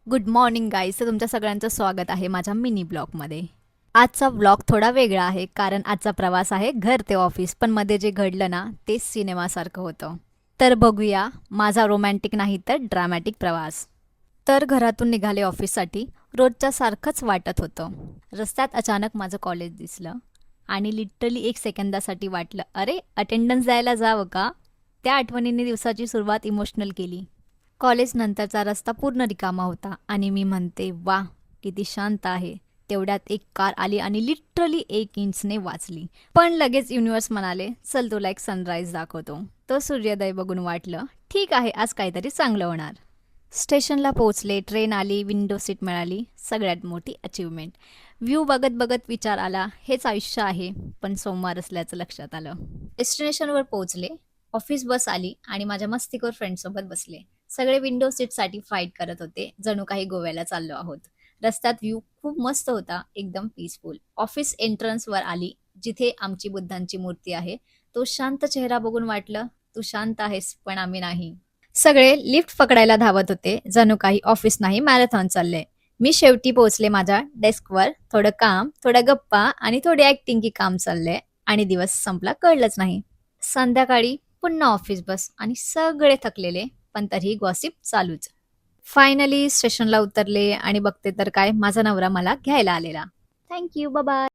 Good morning guys. तर तुमच्या सगळ्यांचं स्वागत आहे माझ्या मिनी ब्लॉगमध्ये. आजचा ब्लॉग थोडा वेगळा आहे कारण आजचा प्रवास आहे घर ते ऑफिस, पण मध्ये जे घडलं ना ते सिनेमासारखं होतं. तर बघूया माझा रोमॅन्टिक नाही तर ड्रामॅटिक प्रवास. तर घरातून निघाले ऑफिससाठी. रोजच्या सारखंच वाटत होतं. रस्त्यात अचानक माझं कॉलेज दिसलं आणि लिटरली 1 सेकंदासाठी वाटलं, अरे अटेंडन्स द्यायला जावं का. त्या आठवणीने दिवसाची सुरुवात इमोशनल केली. कॉलेज नंतरचा रस्ता पूर्ण रिकामा होता आणि मी म्हणते, वा किती शांत आहे. तेवढ्यात एक कार आली आणि लिटरली 1 इंचने वाचली. पण लगेच युनिव्हर्स म्हणाले, चल तुला एक सनराईज दाखवतो. तो सूर्योदय बघून वाटलं, ठीक आहे आज काहीतरी चांगलं होणार. स्टेशनला पोहोचले, ट्रेन आली, विंडो सीट मिळाली. सगळ्यात मोठी अचीवमेंट. व्ह्यू बघत बघत विचार आला, हेच आयुष्य आहे. पण सोमवार असल्याचं लक्षात आलं. डेस्टिनेशनवर पोहोचले. ऑफिस बस आली आणि माझ्या मस्तीखोर फ्रेंडसोबत बसले. सगळे विंडो सीटसाठी फाईट करत होते, जणू काही गोव्याला चाललो आहोत. रस्त्यात व्ह्यू खूप मस्त होता, एकदम पीसफुल. ऑफिस एंट्रन्सवर आली, जिथे आमची बुद्धांची मूर्ती आहे. तो शांत चेहरा बघून वाटलं, तू शांत आहेस पण आम्ही नाही. सगळे लिफ्ट पकडायला धावत होते, जणू काही ऑफिस नाही मॅरेथॉन चालले. मी शेवटी पोहोचले माझ्या डेस्कवर. थोडं काम, थोड्या गप्पा आणि थोडी ऍक्टिंग की काम चाललंय आणि दिवस संपला कळलंच नाही. संध्याकाळी पुन्हा ऑफिस बस आणि सगळे थकलेले, पण तरीही गॉसिप चालूच. फायनली स्टेशनला उतरले आणि बघते तर काय, माझा नवरा मला घ्यायला आलेला. Thank you, bye bye.